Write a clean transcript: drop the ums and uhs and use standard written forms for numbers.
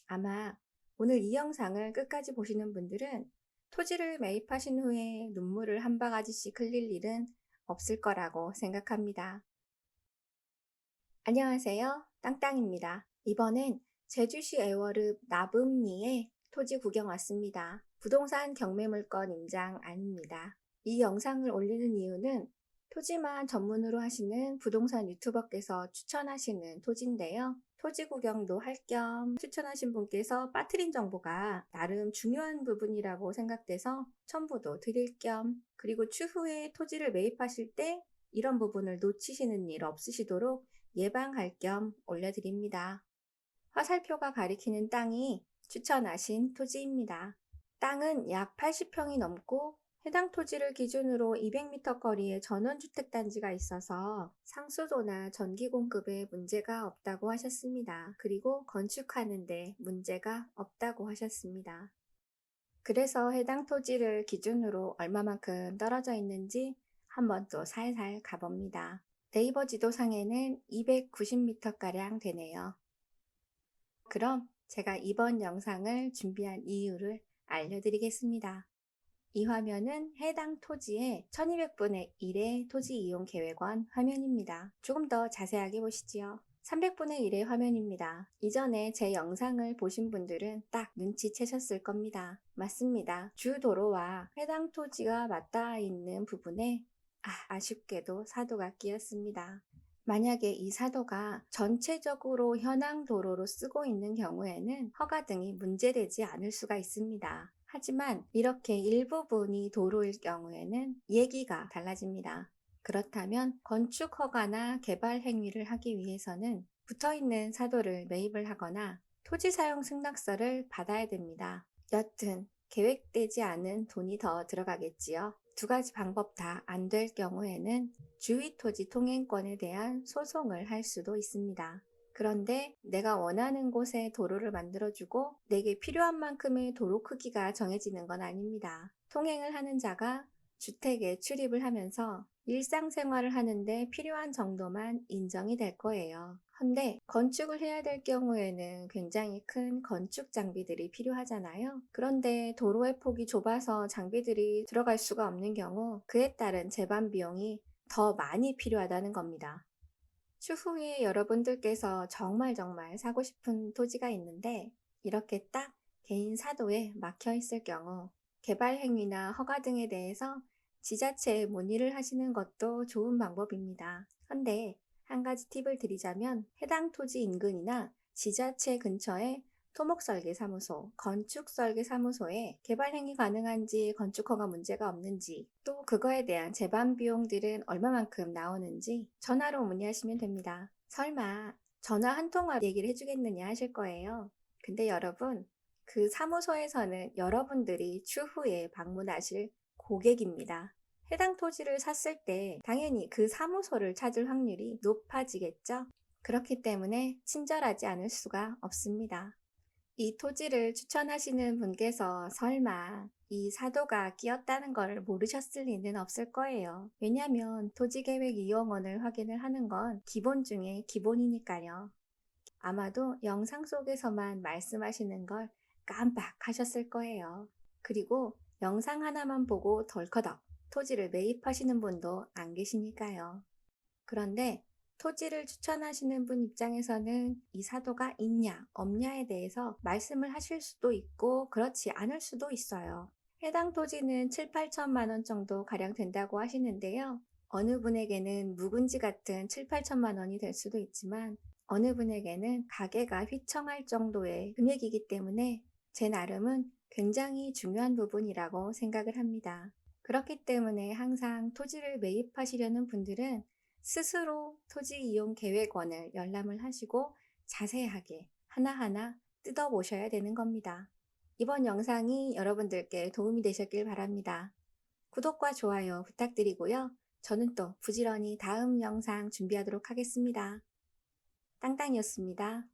아마 오늘 이 영상을 끝까지 보시는 분들은 토지를 매입하신 후에 눈물을 한 바가지씩 흘릴 일은 없을 거라고 생각합니다. 안녕하세요. 땅땅입니다. 이번엔 제주시 애월읍 나붐리에 토지 구경 왔습니다. 부동산 경매물건 임장 아닙니다. 이 영상을 올리는 이유는 토지만 전문으로 하시는 부동산 유튜버께서 추천하시는 토지인데요. 토지 구경도 할 겸 추천하신 분께서 빠뜨린 정보가 나름 중요한 부분이라고 생각돼서 첨부도 드릴 겸, 그리고 추후에 토지를 매입하실 때 이런 부분을 놓치시는 일 없으시도록 예방할 겸 올려드립니다. 화살표가 가리키는 땅이 추천하신 토지입니다. 땅은 약 80평이 넘고 해당 토지를 기준으로 200m 거리에 전원주택단지가 있어서 상수도나 전기 공급에 문제가 없다고 하셨습니다. 그리고 건축하는데 문제가 없다고 하셨습니다. 그래서 해당 토지를 기준으로 얼마만큼 떨어져 있는지 한번 또 살살 가봅니다. 네이버 지도상에는 290m가량 되네요. 그럼 제가 이번 영상을 준비한 이유를 알려드리겠습니다. 이 화면은 해당 토지의 1200분의 1의 토지 이용 계획원 화면입니다. 조금 더 자세하게 보시지요. 300분의 1의 화면입니다. 이전에 제 영상을 보신 분들은 딱 눈치채셨을 겁니다. 맞습니다. 주 도로와 해당 토지가 맞닿아 있는 부분에 아쉽게도 사도가 끼었습니다. 만약에 이 사도가 전체적으로 현황 도로로 쓰고 있는 경우에는 허가 등이 문제되지 않을 수가 있습니다. 하지만 이렇게 일부분이 도로일 경우에는 얘기가 달라집니다. 그렇다면 건축 허가나 개발 행위를 하기 위해서는 붙어있는 사도를 매입을 하거나 토지 사용 승낙서를 받아야 됩니다. 여튼 계획되지 않은 돈이 더 들어가겠지요. 두 가지 방법 다 안 될 경우에는 주위토지 통행권에 대한 소송을 할 수도 있습니다. 그런데 내가 원하는 곳에 도로를 만들어주고 내게 필요한 만큼의 도로 크기가 정해지는 건 아닙니다. 통행을 하는 자가 주택에 출입을 하면서 일상생활을 하는데 필요한 정도만 인정이 될 거예요. 헌데 건축을 해야 될 경우에는 굉장히 큰 건축 장비들이 필요하잖아요. 그런데 도로의 폭이 좁아서 장비들이 들어갈 수가 없는 경우 그에 따른 제반 비용이 더 많이 필요하다는 겁니다. 추후에 여러분들께서 정말 사고 싶은 토지가 있는데 이렇게 딱 개인 사도에 막혀 있을 경우 개발 행위나 허가 등에 대해서 지자체에 문의를 하시는 것도 좋은 방법입니다. 그런데 한 가지 팁을 드리자면 해당 토지 인근이나 지자체 근처에 토목설계사무소, 건축설계사무소에 개발행위 가능한지, 건축허가 문제가 없는지, 또 그거에 대한 제반 비용들은 얼마만큼 나오는지 전화로 문의하시면 됩니다. 설마 전화 한 통화 얘기를 해주겠느냐 하실 거예요. 근데 여러분, 그 사무소에서는 여러분들이 추후에 방문하실 고객입니다. 해당 토지를 샀을 때 당연히 그 사무소를 찾을 확률이 높아지겠죠? 그렇기 때문에 친절하지 않을 수가 없습니다. 이 토지를 추천하시는 분께서 설마 이 사도가 끼었다는 걸 모르셨을 리는 없을 거예요. 왜냐면 토지계획 이용원을 확인을 하는 건 기본 중에 기본이니까요. 아마도 영상 속에서만 말씀하시는 걸 깜빡하셨을 거예요. 그리고 영상 하나만 보고 덜커덕 토지를 매입하시는 분도 안 계시니까요. 그런데 토지를 추천하시는 분 입장에서는 이 사도가 있냐 없냐에 대해서 말씀을 하실 수도 있고 그렇지 않을 수도 있어요. 해당 토지는 7, 8천만 원 정도 가량 된다고 하시는데요. 어느 분에게는 묵은지 같은 7, 8천만 원이 될 수도 있지만 어느 분에게는 가게가 휘청할 정도의 금액이기 때문에 제 나름은 굉장히 중요한 부분이라고 생각을 합니다. 그렇기 때문에 항상 토지를 매입하시려는 분들은 스스로 토지 이용 계획원을 열람을 하시고 자세하게 하나하나 뜯어보셔야 되는 겁니다. 이번 영상이 여러분들께 도움이 되셨길 바랍니다. 구독과 좋아요 부탁드리고요. 저는 또 부지런히 다음 영상 준비하도록 하겠습니다. 땅땅이었습니다.